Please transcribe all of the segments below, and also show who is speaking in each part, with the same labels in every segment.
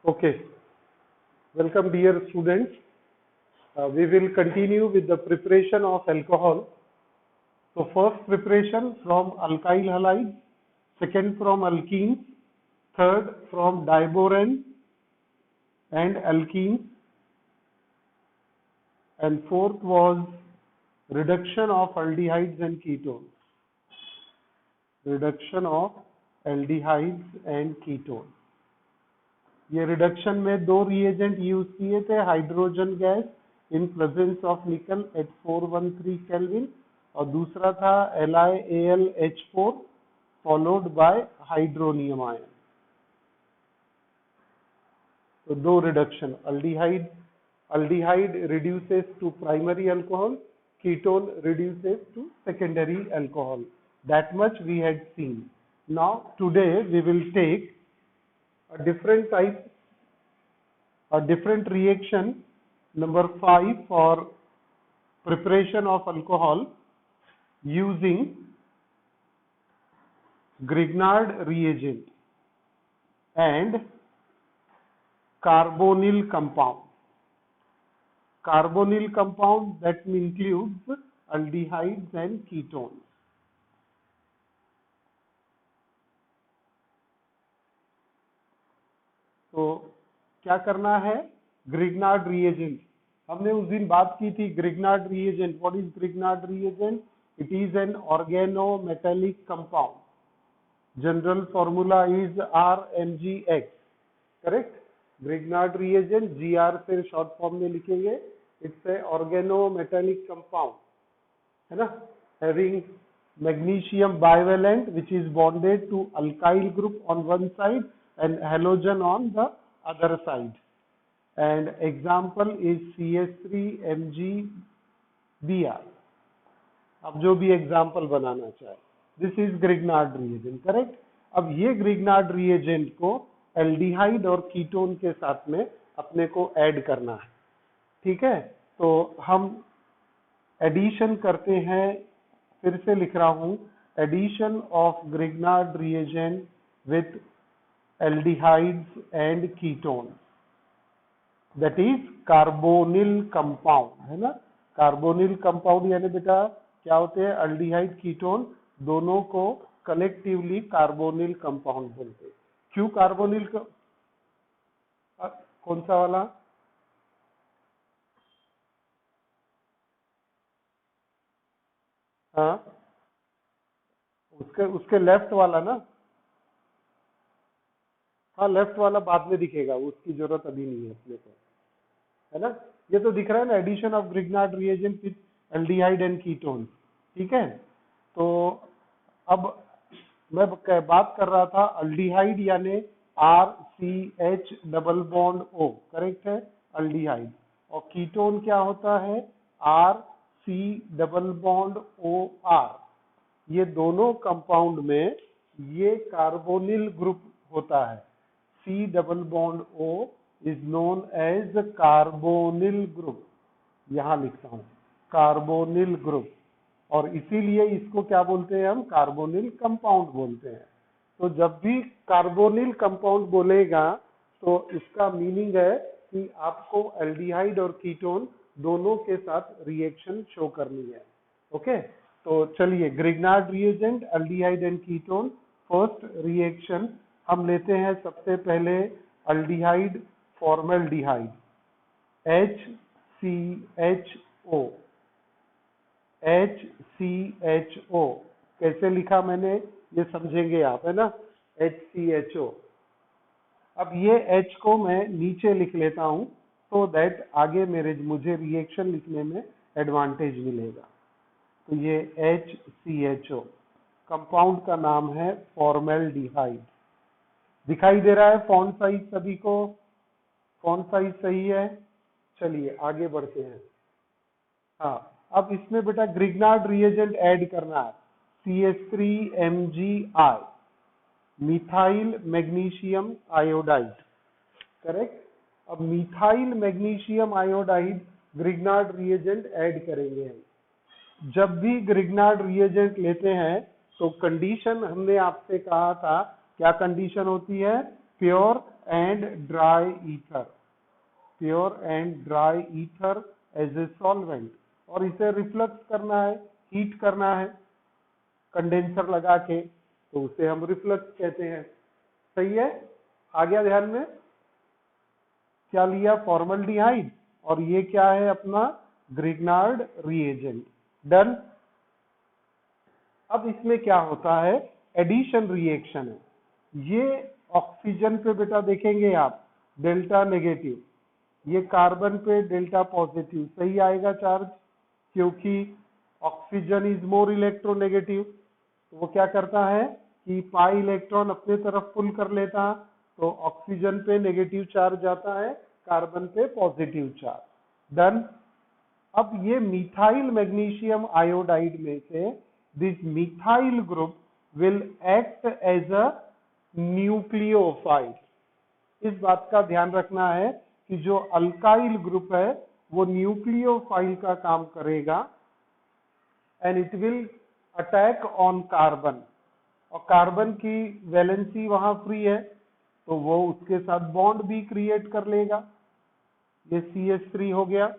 Speaker 1: Okay, welcome dear students. We will continue with the preparation of alcohol. So first preparation from alkyl halides, second from alkenes, third from diborane and alkenes, and fourth was reduction of aldehydes and ketones. Reduction of aldehydes and ketones. ये reduction में दो reagent use किए थे, hydrogen gas in presence of nickel at 413 kelvin और दूसरा था LiAlH4 followed by hydronium ion. तो दो reduction, aldehyde reduces to primary alcohol, ketone reduces to secondary alcohol. That much we had seen. Now today we will take a different type, a different reaction, number 5 for preparation of alcohol using Grignard reagent and carbonyl compound. Carbonyl compound that includes aldehydes and ketones. तो क्या करना है? Grignard reagent, हमने उस दिन बात की थी। Grignard reagent, what is Grignard reagent? It is an organometallic compound. General formula is RMgX, correct. Grignard reagent GR से शॉर्ट फॉर्म में लिखेंगे। इट्स ए ऑर्गेनोमेटेलिक कंपाउंड, है ना, having magnesium bivalent which is bonded to alkyl group on one side and halogen on the other side, and example is CH3MgBr। अब जो भी example बनाना चाहे, this is Grignard reagent, correct. अब ये Grignard reagent को aldehyde और ketone के साथ में अपने को ऐड करना है, ठीक है। तो हम एडिशन करते हैं, फिर से लिख रहा हूं, addition of Grignard reagent with aldehydes and ketones, that is carbonyl compound, है ना। कार्बोनिल कंपाउंड यानी बेटा क्या होते हैं? अल्डिहाइड कीटोन दोनों को कलेक्टिवली कार्बोनिल कंपाउंड बोलते हैं। क्यों कार्बोनिल कौन सा वाला? हाँ, उसके लेफ्ट वाला ना। हाँ, लेफ्ट वाला बाद में दिखेगा, उसकी जरूरत अभी नहीं है अपने को, है ना। ये तो दिख रहा है ना, addition of Grignard reagent with aldehyde and ketone, ठीक है। तो अब मैं बात कर रहा था अल्डिहाइड यानी RCH double bond O, correct है, अल्डिहाइड। और कीटोन क्या होता है? RC double bond OR। ये दोनों कंपाउंड में ये कार्बोनिल ग्रुप होता है। C double bond O is known as carbonyl group, यहां लिखता हूं कार्बोनिल ग्रुप, और इसीलिए इसको क्या बोलते हैं हम? कार्बोनिल कंपाउंड बोलते हैं। तो जब भी कार्बोनिल कंपाउंड बोलेगा तो इसका मीनिंग है कि आपको एल्डिहाइड और कीटोन दोनों के साथ रिएक्शन शो करनी है। ओके, तो चलिए, Grignard reagent, aldehyde and ketone. First reaction हम लेते हैं सबसे पहले अल्डिहाइड फॉर्मल्डिहाइड HCHO। HCHO कैसे लिखा मैंने ये समझेंगे आप, है ना, HCHO। अब ये H को मैं नीचे लिख लेता हूं तो दैट आगे मुझे रिएक्शन लिखने में एडवांटेज मिलेगा। तो ये HCHO, कंपाउंड का नाम है फॉर्मल्डिहाइड। दिखाई दे रहा है फॉन्ट साइज सभी को? फॉन्ट साइज सही है? चलिए आगे बढ़ते हैं। हाँ, अब इसमें बेटा ग्रिग्नार्ड रिएजेंट ऐड करना है, CH3MgI, methyl magnesium iodide, correct. अब methyl magnesium iodide Grignard reagent add करेंगे हम। जब भी ग्रिग्नार्ड रिएजेंट लेते हैं तो कंडीशन हमने आपसे कहा था, क्या कंडीशन होती है? Pure and dry ether, pure and dry ether as a solvent, और इसे रिफ्लक्स करना है, हीट करना है कंडेंसर लगा के, तो उसे हम रिफ्लक्स कहते हैं। सही है, आ गया ध्यान में? क्या लिया? फॉर्मल्डिहाइड, और ये क्या है अपना? Grignard reagent. डन। अब इसमें क्या होता है? एडिशन रिएक्शन है। ये ऑक्सीजन पे बेटा देखेंगे आप डेल्टा नेगेटिव, ये कार्बन पे डेल्टा पॉजिटिव, सही आएगा चार्ज, क्योंकि ऑक्सीजन इज मोर इलेक्ट्रोनेगेटिव। तो वो क्या करता है कि पाई इलेक्ट्रॉन अपने तरफ पुल कर लेता, तो ऑक्सीजन पे नेगेटिव चार्ज जाता है, कार्बन पे पॉजिटिव चार्ज। डन। अब ये मिथाइल मैग्नीशियम आयोडाइड में से this methyl group will act as a nucleophile. इस बात का ध्यान रखना है कि जो अल्काइल ग्रुप है वो न्यूक्लियोफाइल का काम करेगा, and it will attack on carbon, और कार्बन की वैलेंसी वहां फ्री है तो वो उसके साथ बॉन्ड भी क्रिएट कर लेगा। ये CH3 हो गया।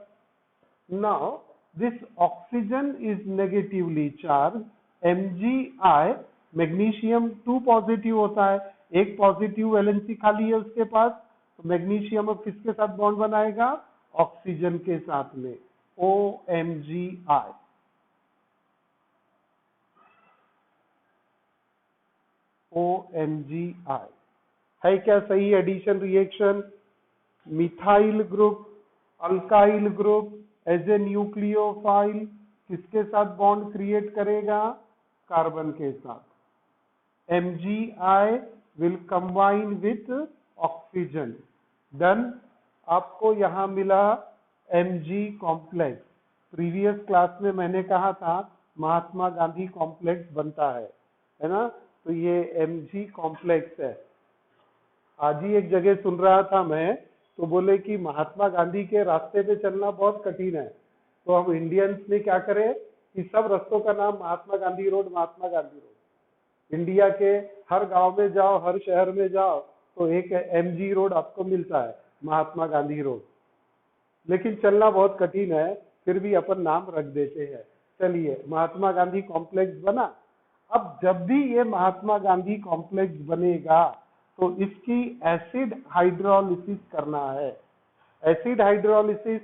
Speaker 1: Now this oxygen is negatively charge, Mgi, magnesium 2 positive होता है, एक पॉजिटिव वैलेंसी खाली है उसके पास, तो मैग्नीशियम अब किसके साथ बॉन्ड बनाएगा? ऑक्सीजन के साथ में, OMgi। OMgi है क्या? सही addition reaction. Methyl group, alkyl group as a nucleophile किसके साथ बॉन्ड क्रिएट करेगा? कार्बन के साथ। Mgi will combine with oxygen. Done. आपको यहां मिला Mg कॉम्प्लेक्स। प्रीवियस क्लास में मैंने कहा था महात्मा गांधी कॉम्प्लेक्स बनता है ना? तो ये Mg कॉम्प्लेक्स है। आज ही एक जगह सुन रहा था मैं, तो बोले कि महात्मा गांधी के रास्ते पे चलना बहुत कठिन है, तो हम इंडियंस ने क्या करें कि सब रास्तों का नाम Mahatma Gandhi road, Mahatma Gandhi road. India के हर गांव में जाओ, हर शहर में जाओ, तो एक MG रोड आपको मिलता है, महात्मा गांधी रोड। लेकिन चलना बहुत कठिन है, फिर भी अपन नाम रख देते हैं। चलिए, महात्मा गांधी कॉम्प्लेक्स बना। अब जब भी ये महात्मा गांधी कॉम्प्लेक्स बनेगा तो इसकी एसिड हाइड्रोलिसिस करना है। एसिड हाइड्रोलिसिस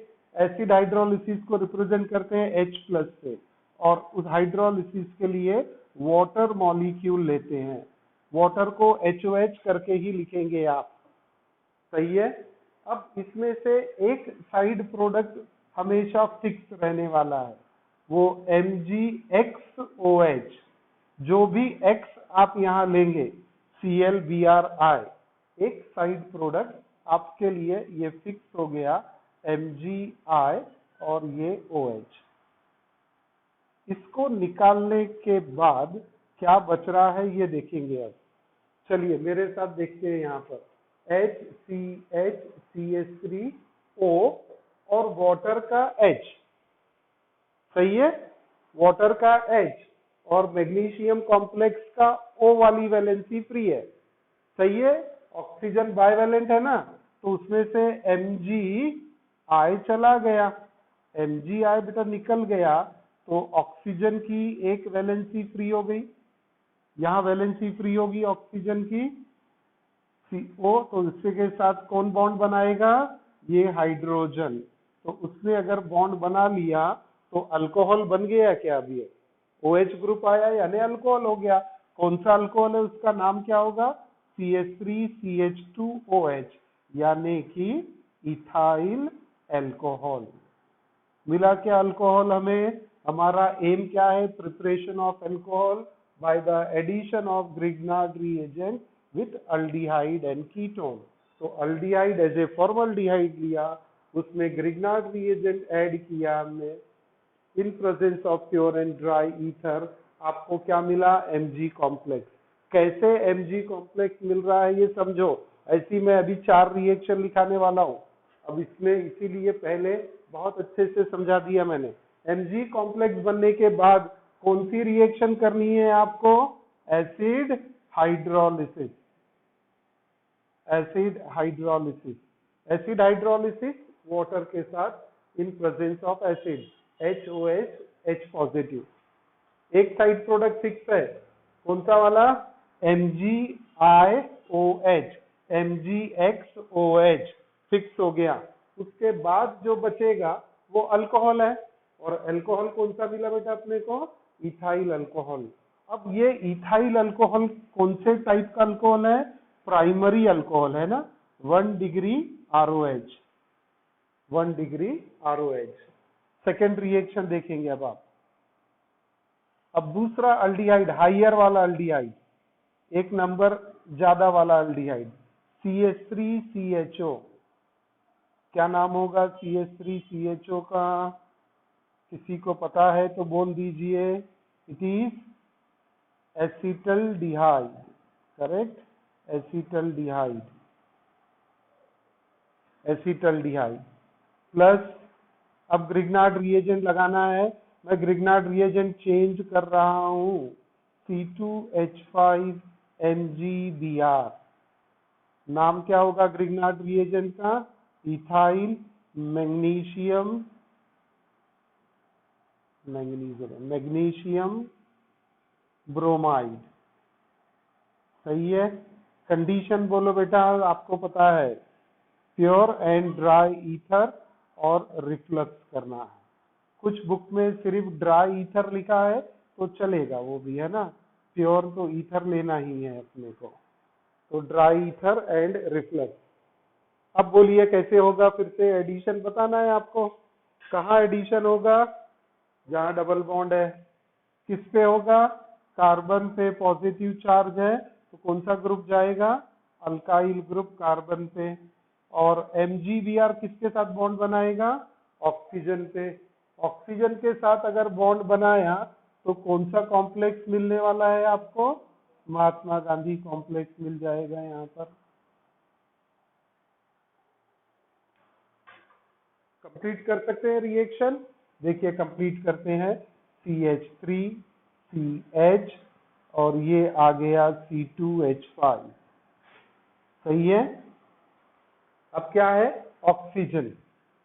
Speaker 1: को रिप्रेजेंट करते हैं H+ से, और उस हाइड्रोलिसिस के लिए वाटर मॉलिक्यूल लेते हैं। वाटर को HOH करके ही लिखेंगे आप। सही है। अब इसमें से एक साइड प्रोडक्ट हमेशा फिक्स रहने वाला है, वो MgXOH। जो भी X आप यहां लेंगे, ClBrI, एक साइड प्रोडक्ट आपके लिए ये फिक्स हो गया, Mgi और ये OH। इसको निकालने के बाद क्या बच रहा है ये देखेंगे अब। चलिए मेरे साथ देखते हैं यहाँ पर HCH CH3O और वाटर का H। सही है, वाटर का H और मैग्नीशियम कॉम्प्लेक्स का O वाली वैलेंसी फ्री है। सही है, ऑक्सीजन बाइवेलेंट है ना, तो उसमें से Mgi चला गया, Mgi बेटा निकल गया, तो ऑक्सीजन की एक वैलेंसी फ्री हो गई, यहाँ वैलेंसी फ्री होगी ऑक्सीजन की CO, तो इसके साथ कौन बॉन्ड बनाएगा? ये हाइड्रोजन। तो उसने अगर बॉन्ड बना लिया तो अल्कोहल बन गया क्या? अभी OH ग्रुप आया यानी अल्कोहल हो गया। कौन सा अल्कोहल है? उसका नाम क्या होगा? CH3CH2OH, यानी कि इथाइल अल्कोहल। मिला क्या अल्कोहल हमें? हमारा एम क्या है? Preparation of alcohol by the addition of Grignard reagent with aldehyde and ketone. तो अल्डिहाइड एज ए फॉर्मल्डिहाइड लिया, उसमें ग्रिग्नार्ड रिएजेंट ऐड किया हमने, in presence of pure and dry ether. आपको क्या मिला? Mg complex. कैसे Mg कॉम्प्लेक्स मिल रहा है ये समझो। ऐसी मैं अभी 4 रिएक्शन लिखाने वाला हूँ, अब इसमें इसीलिए पहले बहुत अच्छे से समझा दिया मैंने। Mg कॉम्प्लेक्स बनने के बाद कौन सी रिएक्शन करनी है आपको? Acid hydrolysis. Acid hydrolysis. Acid hydrolysis water के साथ इन presence of acid HOH H positive. एक साइड प्रोडक्ट फिक्स है, कौन सा वाला? MgIOH, MgXOH फिक्स हो गया। उसके बाद जो बचेगा वो अल्कोहल है, और अल्कोहल कौन सा मिला बेटा अपने को? Ethyl alcohol. अब ये इथाइल अल्कोहल कौन से टाइप का अल्कोहल है? प्राइमरी अल्कोहल है ना, 1 degree ROH, 1 degree ROH। Second reaction देखेंगे अब आप। अब दूसरा अल्डिहाइड, हाइयर वाला अल्डिहाइड, एक नंबर ज्यादा वाला अल्डिहाइड, CH3CHO। क्या नाम होगा CH3CHO का? किसी को पता है तो बोल दीजिए। It is acetaldehyde, correct, acetaldehyde, acetaldehyde. Plus अब ग्रिग्नार्ड रिएजेंट लगाना है, मैं ग्रिग्नार्ड रिएजेंट चेंज कर रहा हूं, C2H5MgBr। नाम क्या होगा ग्रिग्नार्ड रिएजेंट का? Ethyl magnesium, magnesium bromide. सही है। कंडीशन बोलो बेटा, आपको पता है, प्योर एंड ड्राई ईथर और रिफ्लक्स करना है। कुछ बुक में सिर्फ ड्राई ईथर लिखा है तो चलेगा, वो भी है ना, प्योर तो ईथर लेना ही है अपने को। तो ड्राई ईथर एंड रिफ्लक्स। अब बोलिए कैसे होगा? फिर से एडिशन बताना है आपको। कहाँ एडिशन होगा? जहाँ डबल बॉन्ड है। किस पे होगा? कार्बन पे पॉजिटिव चार्ज है तो कौन सा ग्रुप जाएगा? अल्काइल ग्रुप कार्बन पे। और MgBr किसके साथ बॉन्ड बनाएगा? ऑक्सीजन पे। ऑक्सीजन के साथ अगर बॉन्ड बनाया तो कौन सा कॉम्प्लेक्स मिलने वाला है आपको? महात्मा गांधी कॉम्प्लेक्स मिल जाएगा यहाँ पर। कंप्लीट कर सकते हैं रिएक्शन। देखिए कंप्लीट करते हैं। CH3CH और ये आ गया C2H5। सही है। अब क्या है? ऑक्सीजन।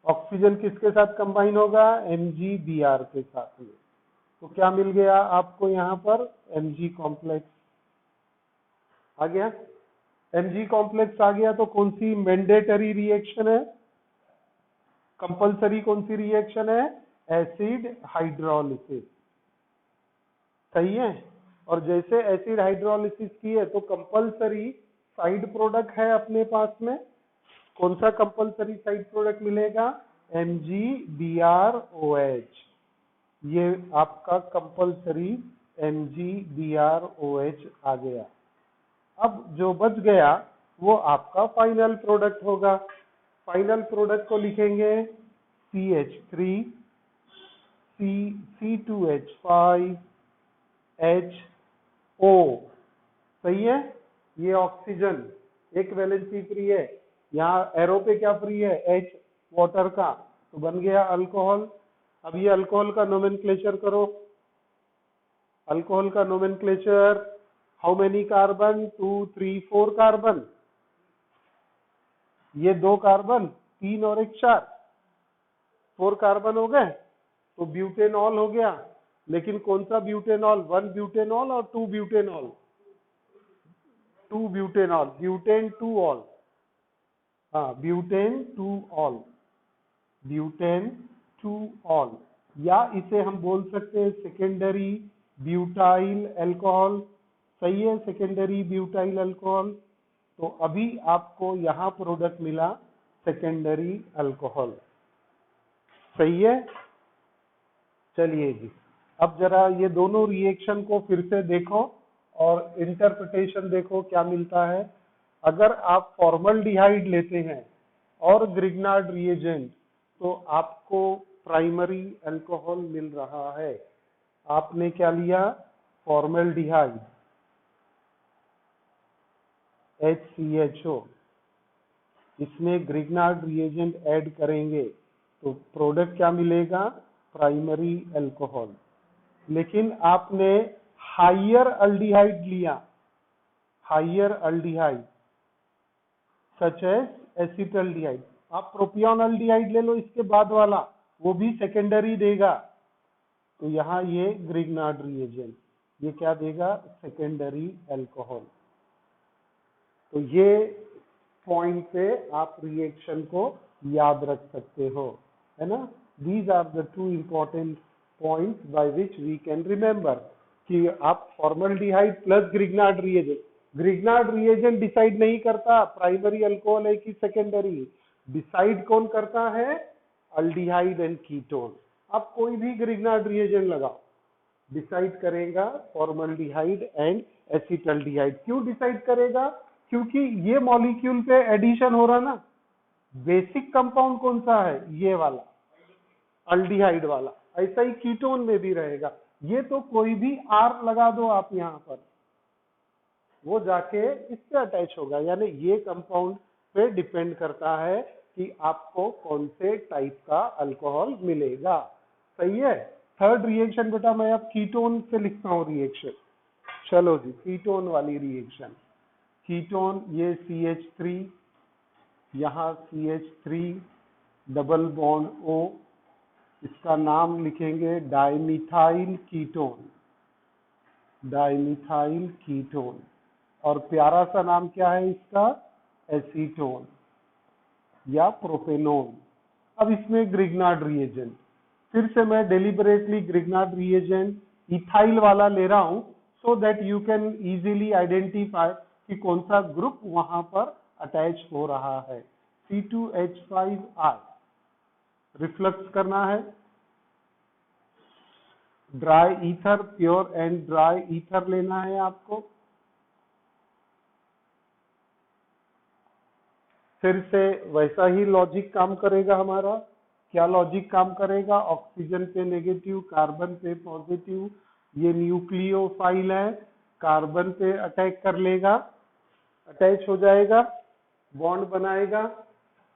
Speaker 1: ऑक्सीजन किसके साथ कंबाइन होगा? MgBr के साथ में। तो क्या मिल गया आपको यहाँ पर? Mg कॉम्प्लेक्स आ गया। Mg कॉम्प्लेक्स आ गया तो कौन सी मैंडेटरी रिएक्शन है? कंपलसरी कौन सी रिएक्शन है? Acid hydrolysis. सही है। और जैसे एसिड हाइड्रोलिसिस की है तो कंपलसरी साइड प्रोडक्ट है अपने पास में। कौन सा कंपलसरी साइड प्रोडक्ट मिलेगा? MgBrOH। ये आपका कंपलसरी MgBrOH आ गया। अब जो बच गया वो आपका फाइनल प्रोडक्ट होगा। फाइनल प्रोडक्ट को लिखेंगे CH3 C2H5HO। सही है। ये ऑक्सीजन एक वैलेंसी फ्री है, यहाँ एरो पे क्या फ्री है? H वाटर का, तो बन गया अल्कोहल। अब ये अल्कोहल का नोमेनक्लेचर करो। अल्कोहल का nomenclature, how many carbon? 2 3 4 carbon. ये 2 कार्बन, 3 और 1 4, 4 कार्बन हो गए तो ब्यूटेनॉल हो गया। लेकिन कौन सा ब्यूटेनॉल? 1 ब्यूटेनॉल और 2 ब्यूटेनॉल? 2 butanol, butane 2 all. हाँ, ब्यूटेन 2 ऑल, ब्यूटेन 2 ऑल। या इसे हम बोल सकते हैं सेकेंडरी ब्यूटाइल अल्कोहल। सही है, सेकेंडरी ब्यूटाइल अल्कोहल। तो अभी आपको यहाँ प्रोडक्ट मिला सेकेंडरी अल्कोहल। सही है। चलिए जी, अब जरा ये दोनों रिएक्शन को फिर से देखो और इंटरप्रिटेशन देखो क्या मिलता है। अगर आप फॉर्मल्डिहाइड लेते हैं और ग्रिग्नार्ड रिएजेंट तो आपको प्राइमरी अल्कोहल मिल रहा है। आपने क्या लिया? Formaldehyde HCHO। इसमें ग्रिग्नार्ड रिएजेंट ऐड करेंगे तो प्रोडक्ट क्या मिलेगा? Primary alcohol. लेकिन आपने हाइयर अल्डिहाइड लिया, higher aldehyde, such as acetaldehyde. आप प्रोपियोनल्डिहाइड ले लो इसके बाद वाला, वो भी सेकेंडरी देगा। तो यहाँ ये ग्रिग्नार्ड रिएजेंट, ये क्या देगा, सेकेंडरी अल्कोहल। तो ये पॉइंट पे आप रिएक्शन को याद रख सकते हो, है ना। These are the two important points by which we can remember कि आप formaldehyde plus Grignard reagent, Grignard reagent decide नहीं करता प्राइमरी अल्कोहल है कि सेकेंडरी, डिसाइड कौन करता है, अल्डिहाइड एंड कीटोन। आप कोई भी ग्रिग्नार्ड रिएजेंट लगाओ, डिसाइड करेगा फॉर्मल्डिहाइड एंड एसिटल्डिहाइड। क्यों डिसाइड करेगा, क्योंकि ये मॉलिक्यूल पे एडिशन हो रहा ना। बेसिक कंपाउंड कौन सा है, ये वाला अल्डिहाइड वाला, ऐसा ही कीटोन में भी रहेगा। ये तो कोई भी आर लगा दो आप यहाँ पर, वो जाके इससे अटैच होगा। यानी ये कंपाउंड पे डिपेंड करता है कि आपको कौन से टाइप का अल्कोहल मिलेगा। सही है। थर्ड रिएक्शन बेटा मैं अब कीटोन से लिखता हूँ रिएक्शन। चलो जी, कीटोन वाली रिएक्शन। कीटोन ये CH3, यहाँ CH3 डबल बॉन्ड O, इसका नाम लिखेंगे डाइमिथाइल कीटोन, डाइमिथाइल कीटोन। और प्यारा सा नाम क्या है इसका, एसीटोन या प्रोपेनोन। अब इसमें ग्रिग्नार्ड रिएजेंट, फिर से मैं डेलिबरेटली ग्रिग्नार्ड रिएजेंट इथाइल वाला ले रहा हूं, so that you can easily identify कि कौन सा ग्रुप वहां पर अटैच हो रहा है। C2H5I रिफ्लक्स करना है, dry ether, pure and dry ether लेना है आपको। फिर से वैसा ही लॉजिक काम करेगा हमारा। क्या लॉजिक काम करेगा, ऑक्सीजन पे नेगेटिव, कार्बन पे पॉजिटिव, ये न्यूक्लियोफाइल है, कार्बन पे अटैक कर लेगा, अटैच हो जाएगा, बॉन्ड बनाएगा,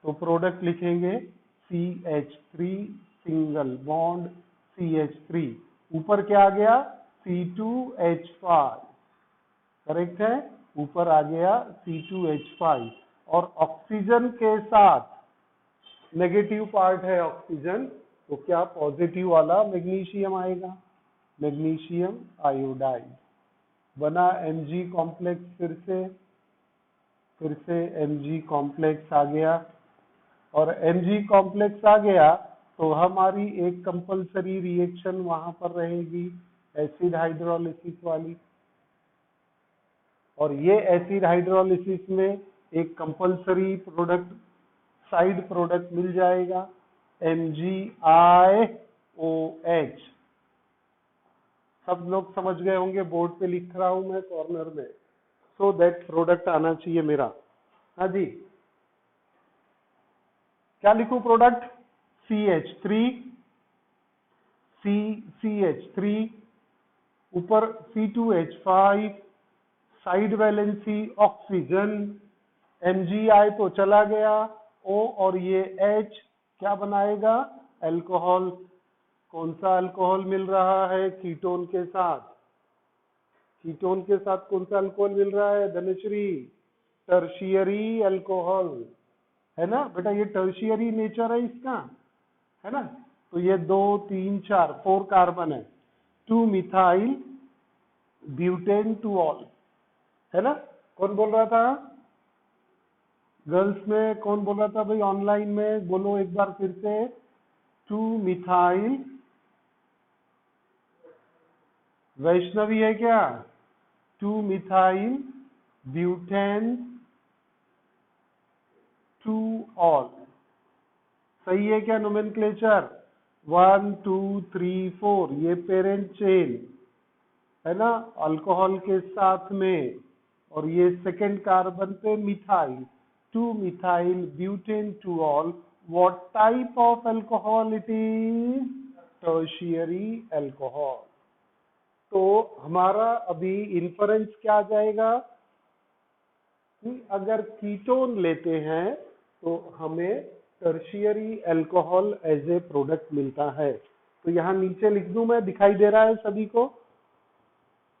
Speaker 1: तो प्रोडक्ट लिखेंगे CH3 सिंगल बॉन्ड CH3। ऊपर क्या आ गया, C2H5, करेक्ट है, ऊपर आ गया C2H5। और ऑक्सीजन के साथ नेगेटिव पार्ट है ऑक्सीजन, तो क्या पॉजिटिव वाला मैग्नीशियम आएगा, मैग्नीशियम आयोडाइड। बना Mg कॉम्प्लेक्स, फिर से Mg कॉम्प्लेक्स आ गया। और Mg कॉम्प्लेक्स आ गया तो हमारी एक कंपलसरी रिएक्शन वहां पर रहेगी, एसिड हाइड्रोलिसिस वाली। और ये एसिड हाइड्रोलिसिस में एक कंपलसरी प्रोडक्ट, साइड प्रोडक्ट मिल जाएगा, MgIOH। सब लोग समझ गए होंगे, बोर्ड पे लिख रहा हूं मैं कॉर्नर में, सो दैट प्रोडक्ट आना चाहिए मेरा। हाँ जी, क्या लिखूं प्रोडक्ट, CH3, ऊपर C2H5, side valency oxygen, MgI तो चला गया, O और ये H क्या बनाएगा, अल्कोहल। कौन सा अल्कोहल मिल रहा है, कीटोन के साथ, कीटोन के साथ कौन सा अल्कोहल मिल रहा है धनश्री, टर्शियरी अल्कोहल, है ना बेटा, ये टर्शियरी नेचर है इसका, है ना। तो ये 2 3 4 4 कार्बन है, 2 मिथाइल ब्यूटेन 2 ऑल, है ना। कौन बोल रहा था, गर्ल्स में कौन बोल रहा था भाई, ऑनलाइन में बोलो एक बार फिर से, 2 मिथाइल, वैष्णवी है क्या, 2 मिथाइल ब्यूटेन 2 ऑल, सही है क्या नोमेनक्लेचर, 1 2 3 4, ये पेरेंट चेन है ना अल्कोहल के साथ में, और ये सेकेंड कार्बन पे methyl, 2 methyl butane 2 all. What type of alcohol it is, tertiary alcohol. तो हमारा अभी इन्फरेंस क्या आ जाएगा कि अगर कीटोन लेते हैं तो हमें tertiary alcohol as a product मिलता है। तो यहाँ नीचे लिख दूं मैं, दिखाई दे रहा है सभी को,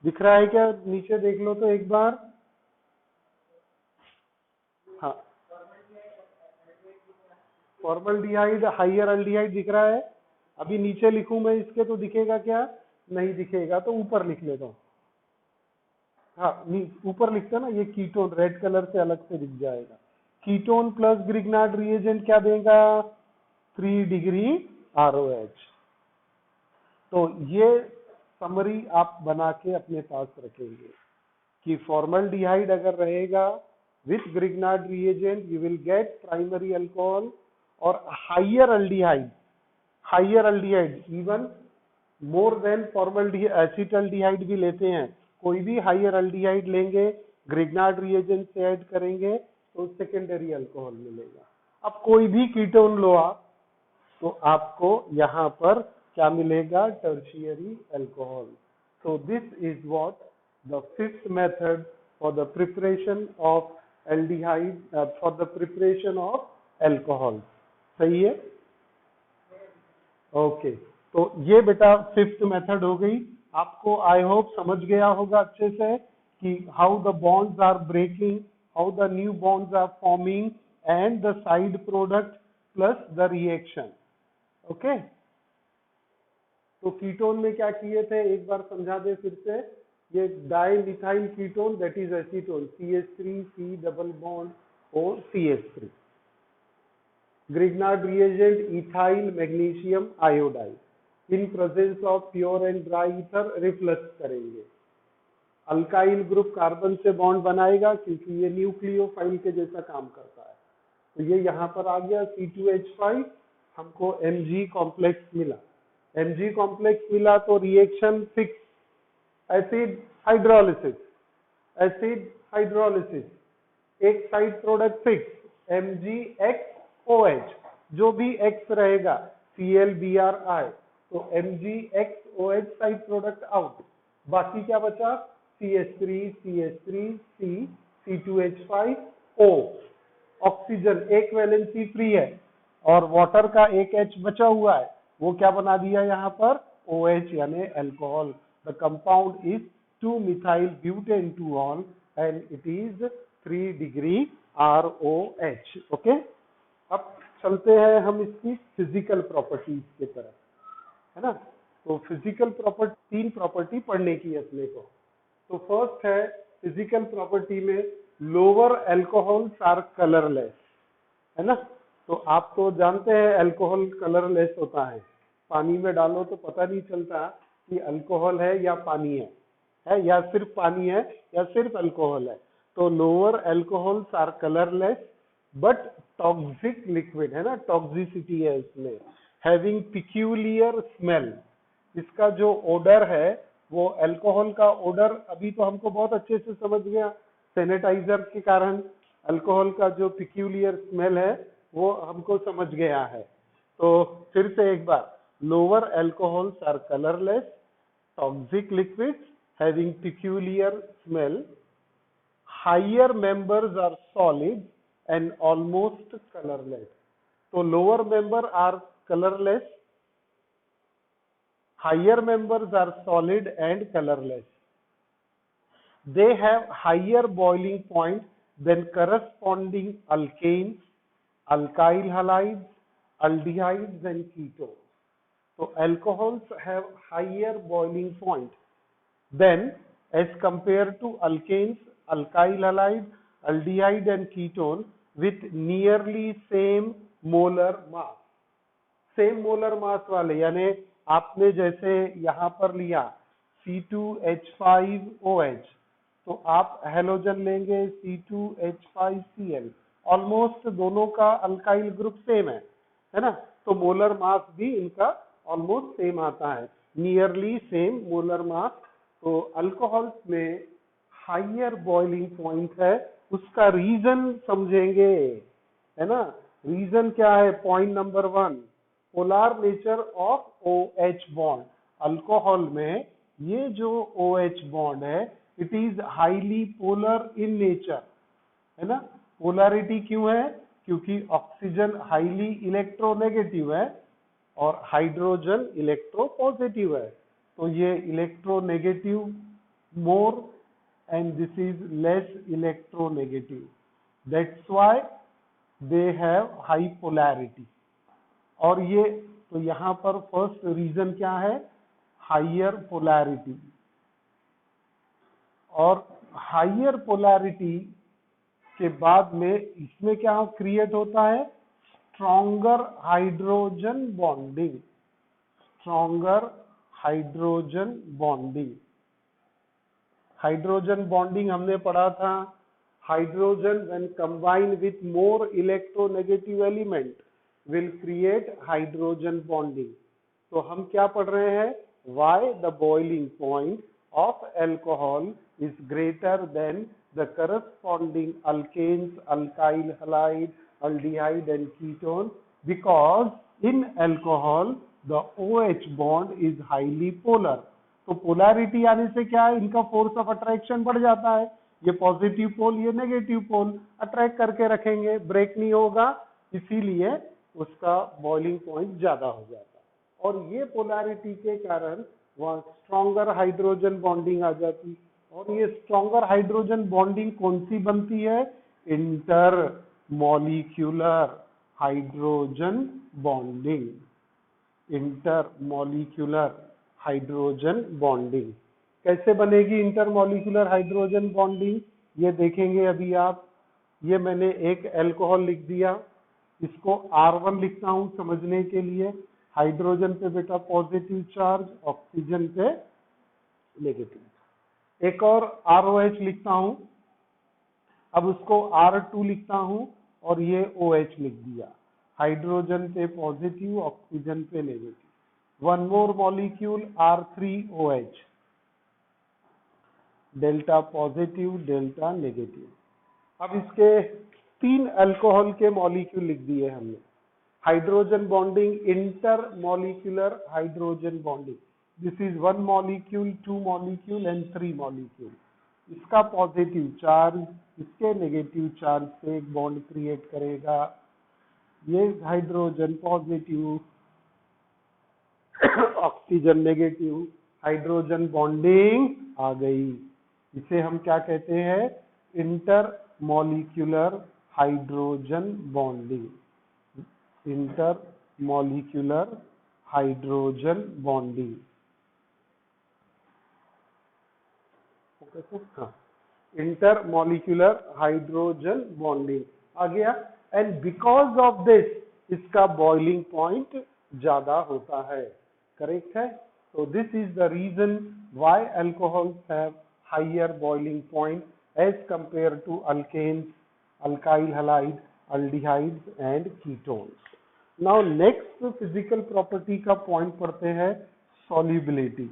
Speaker 1: दिख रहा है क्या, नीचे देख लो तो एक बार, हाँ फॉर्मल्डिहाइड हाइयर एल्डिहाइड दिख रहा है। अभी नीचे लिखूं मैं इसके तो दिखेगा क्या? नहीं दिखेगा, तो ऊपर लिख लेता हूँ। हाँ, ऊपर लिखते हैं ना, ये कीटोन रेड कलर से अलग से दिख जाएगा। कीटोन प्लस ग्रिग्नार्ड रिएजेंट क्या देगा? 3 डिग्री ROH। तो ये समरी आप बना के अपने पास रखेंगे कि फॉर्मल्डिहाइड अगर रहेगा with Grignard reagent you will get primary alcohol, और higher aldehyde even more than formaldehyde acetaldehyde भी लेते हैं, कोई भी हाइयर एल्डिहाइड लेंगे, ग्रिग्नार्ड रिएजेंट से ऐड करेंगे तो सेकेंडरी अल्कोहल मिलेगा। अब कोई भी कीटोन लो आप, तो आपको यहाँ पर क्या मिलेगा? Tertiary alcohol. So this is what the fifth method for the preparation of aldehyde, for the preparation of alcohol। सही है? ओके, तो ये बेटा फिफ्थ मेथड हो गई। आपको आई होप समझ गया होगा अच्छे से कि how the bonds are breaking, how the new bonds are forming and the side product plus the reaction. Okay, तो कीटोन में क्या किए थे एक बार समझा दे फिर से। ये dimethyl ketone that is acetone, CH3 C double bond O CH3। Grignard reagent ethyl magnesium iodide in presence of pure and dry ether reflux करेंगे। अल्काइल ग्रुप कार्बन से बॉन्ड बनाएगा क्योंकि ये न्यूक्लियोफाइल के जैसा काम करता है। तो ये यहाँ पर आ गया C2H5, हमको Mg कॉम्प्लेक्स मिला। Mg कॉम्प्लेक्स मिला तो रिएक्शन फिक्स, एसिड हाइड्रोलिसिस, एक साइड प्रोडक्ट फिक्स MgXOH, जो भी X रहेगा ClBrI, तो MgXOH साइड प्रोडक्ट आउट। बाकी क्या बचा? CH3 C2H5O। ऑक्सीजन एक वैलेंसी फ्री है और वाटर का एक H बचा हुआ है, वो क्या बना दिया यहाँ पर? OH यानी alcohol. The compound is 2-methyl butane 2-ol and it is 3 degree ROH। Okay, अब चलते हैं हम इसकी फिजिकल प्रॉपर्टीज की तरफ, है ना। तो फिजिकल प्रॉपर्टी, 3 प्रॉपर्टी पढ़ने की है अपने को। तो फर्स्ट है फिजिकल प्रॉपर्टी में लोअर अल्कोहल्स आर कलरलेस, है ना। तो आप तो जानते हैं अल्कोहल कलरलेस होता है, पानी में डालो तो पता नहीं चलता कि अल्कोहल है या पानी है या सिर्फ पानी है या सिर्फ अल्कोहल है। तो lower alcohols are colourless but toxic liquid, है ना, टॉक्सिसिटी है इसमें। हैविंग पिक्यूलियर स्मेल, इसका जो ओडर है वो अल्कोहल का ओडर अभी तो हमको बहुत अच्छे से समझ गया सैनिटाइजर के कारण। अल्कोहल का जो पिक्यूलियर स्मेल है वो हमको समझ गया है। तो फिर से एक बार, lower alcohols are colourless, toxic liquids having peculiar smell, higher members are solid and almost colourless. तो lower member are colourless, higher members are solid and colorless. They have higher boiling point than corresponding alkanes, alkyl halides, aldehydes and ketones. So alcohols have higher boiling point than as compared to alkanes, alkyl halide, aldehyde and ketone with nearly same molar mass. Same molar mass वाले, यानी आपने जैसे यहाँ पर लिया C2H5OH, तो आप halogen लेंगे C2H5Cl, ऑलमोस्ट दोनों का अल्काइल ग्रुप सेम है ना। तो मोलर मास भी इनका ऑलमोस्ट सेम आता है, नियरली सेम मोलर मास। तो अल्कोहल्स में हाइयर बॉइलिंग पॉइंट है, उसका रीजन समझेंगे, है ना। रीजन क्या है? Point number 1, polar nature of OH bond. Alcohol में ये जो OH बॉन्ड है it is highly polar in nature, है ना। पोलैरिटी क्यों है? क्योंकि ऑक्सीजन हाईली इलेक्ट्रोनेगेटिव है और हाइड्रोजन इलेक्ट्रोपॉजिटिव है। तो ये electronegative more and this is less electronegative. That's why they have high polarity. और ये तो यहाँ पर फर्स्ट रीजन क्या है, हाइयर पोलैरिटी। और हाइयर पोलैरिटी के बाद में इसमें क्या क्रिएट होता है, stronger hydrogen bonding. Stronger hydrogen bonding. Hydrogen bonding हमने पढ़ा था, hydrogen when combine with more electronegative element will create hydrogen bonding. तो हम क्या पढ़ रहे हैं, why the boiling point of alcohol is greater than the corresponding alkanes, alkyl halide, aldehyde and ketone, because in alcohol the OH bond is highly polar। तो polarity आने से क्या है, इनका फोर्स ऑफ अट्रैक्शन बढ़ जाता है। ये पॉजिटिव पोल, ये नेगेटिव पोल अट्रैक्ट करके रखेंगे, ब्रेक नहीं होगा, इसीलिए उसका बॉइलिंग पॉइंट ज्यादा हो जाता है। और ये पोलैरिटी के कारण वहाँ स्ट्रॉन्गर हाइड्रोजन बॉन्डिंग आ जाती। और ये स्ट्रॉन्गर हाइड्रोजन बॉन्डिंग कौन सी बनती है, inter molecular hydrogen bonding. Intermolecular hydrogen bonding कैसे बनेगी, इंटरमॉलिक्यूलर हाइड्रोजन बॉन्डिंग ये देखेंगे अभी आप। ये मैंने एक अल्कोहल लिख दिया, इसको R1 लिखता हूं समझने के लिए। हाइड्रोजन पे बेटा पॉजिटिव चार्ज, ऑक्सीजन पे नेगेटिव। एक और ROH लिखता हूं, अब उसको R2 लिखता हूं और ये OH लिख दिया। हाइड्रोजन पे पॉजिटिव, ऑक्सीजन पे negative. One more molecule R3OH, delta positive delta negative. अब इसके 3 अल्कोहल के मॉलिक्यूल लिख दिए हमने। Hydrogen bonding, intermolecular hydrogen bonding, this is 1 molecule, 2 molecule and 3 molecule. इसका पॉजिटिव चार्ज इसके नेगेटिव चार्ज से एक बॉन्ड क्रिएट करेगा। ये hydrogen positive, oxygen negative, hydrogen bonding आ गई। इसे हम क्या कहते हैं, intermolecular hydrogen bonding. Intermolecular hydrogen bonding. हाँ, इंटर मॉलिक्यूलर हाइड्रोजन बॉन्डिंग आ गया। एंड बिकॉज ऑफ दिस इसका बॉइलिंग पॉइंट ज्यादा होता है, करेक्ट है। तो this is the reason why alcohols have higher boiling point as compare to alkanes, alkyl halide, aldehydes and ketones। Now next physical property का point पढ़ते हैं, solubility।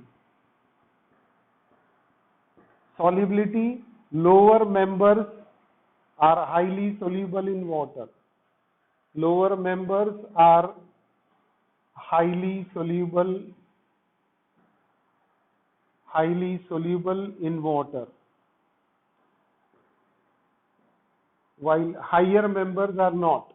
Speaker 1: Solubility, lower members are highly soluble in water। Lower members are highly soluble in water, while higher members are not।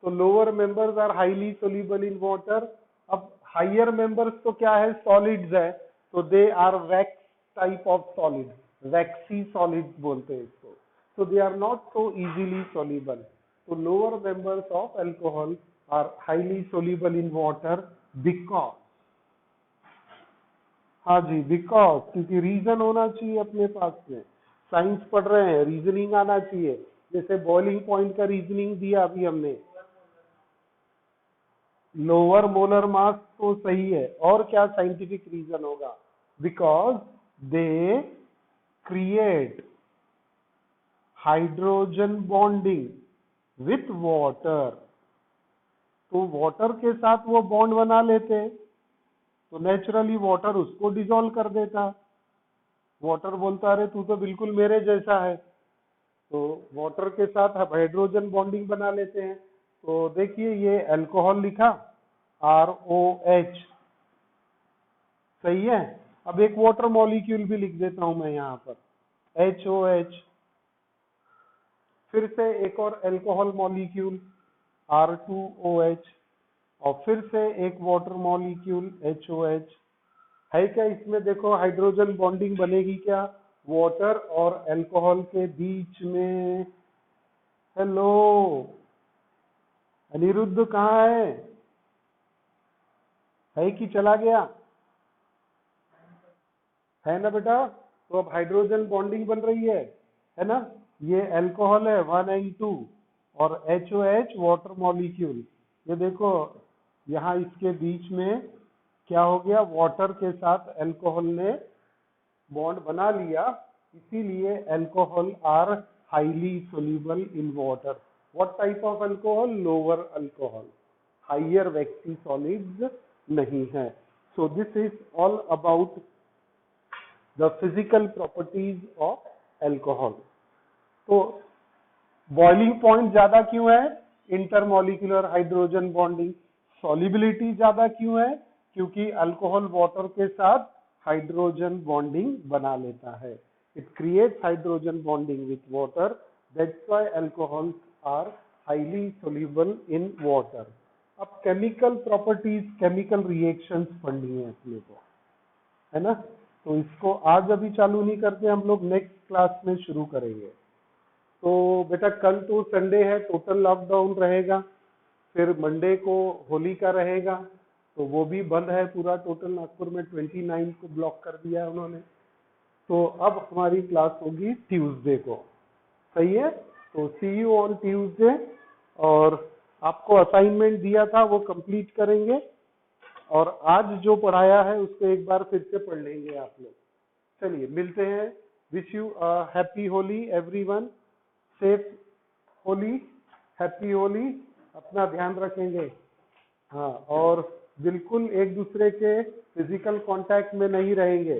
Speaker 1: तो lower members are highly soluble in water। अब higher members तो क्या है, solids है, तो they are wax type of solid, waxy solids बोलते हैं इसको। So they are not so easily soluble। तो lower members of alcohol are highly soluble in water because, हाँ जी बिकॉज, क्योंकि रीजन होना चाहिए अपने पास में। साइंस पढ़ रहे हैं, रीजनिंग आना चाहिए। जैसे बॉइलिंग पॉइंट का रीजनिंग दिया अभी हमने, लोअर मोलर मास तो सही है, और क्या साइंटिफिक रीजन होगा, because they create hydrogen bonding with water. तो वाटर के साथ वो बॉन्ड बना लेते, तो नेचुरली वाटर उसको डिसॉल्व कर देता। वाटर बोलता अरे तू तो बिल्कुल मेरे जैसा है, तो वाटर के साथ हाइड्रोजन बॉन्डिंग बना लेते हैं। तो देखिए ये अल्कोहल लिखा ROH, सही है। अब एक वाटर मॉलिक्यूल भी लिख देता हूं मैं यहाँ पर, HOH। फिर से एक और अल्कोहल मॉलिक्यूल R2OH, और फिर से एक वाटर मॉलिक्यूल HOH है। क्या इसमें देखो हाइड्रोजन बॉन्डिंग बनेगी क्या, वाटर और अल्कोहल के बीच में। हेलो, अनिरुद्ध कहाँ है कि चला गया? है ना बेटा? तो अब हाइड्रोजन बॉन्डिंग बन रही है ना? ये अल्कोहल है 1N2 और HOH वाटर मॉलिक्यूल। ये देखो यहाँ इसके बीच में क्या हो गया, वाटर के साथ अल्कोहल ने बॉन्ड बना लिया, इसीलिए alcohol are highly soluble in water. What type of alcohol? Lower alcohol, higher waxy solids नहीं है। So this is all about the physical properties of alcohol. तो बॉइलिंग पॉइंट ज्यादा क्यों है? Intermolecular hydrogen bonding. सॉल्युबिलिटी ज्यादा क्यों है? क्योंकि अल्कोहल वाटर के साथ हाइड्रोजन बॉन्डिंग बना लेता है। It creates hydrogen bonding with water, that's why alcohols are highly soluble in water. अब केमिकल प्रॉपर्टीज, केमिकल रिएक्शंस पढ़नी है अपने को, है ना? तो इसको आज अभी चालू नहीं करते, हम लोग नेक्स्ट क्लास में शुरू करेंगे। तो बेटा कल तो संडे है, टोटल लॉकडाउन रहेगा। फिर मंडे को होली का रहेगा, तो वो भी बंद है पूरा टोटल। नागपुर में 29 को ब्लॉक कर दिया है उन्होंने। तो अब हमारी क्लास होगी ट्यूसडे को, सही है? तो सी यू ऑन ट्यूसडे। और आपको असाइनमेंट दिया था वो कंप्लीट करेंगे, और आज जो पढ़ाया है उसको एक बार फिर से पढ़ लेंगे आप लोग। चलिए मिलते हैं। Wish you happy Holi everyone, safe Holi, happy Holi. अपना ध्यान रखेंगे, हाँ, और बिल्कुल एक दूसरे के फिजिकल कांटेक्ट में नहीं रहेंगे।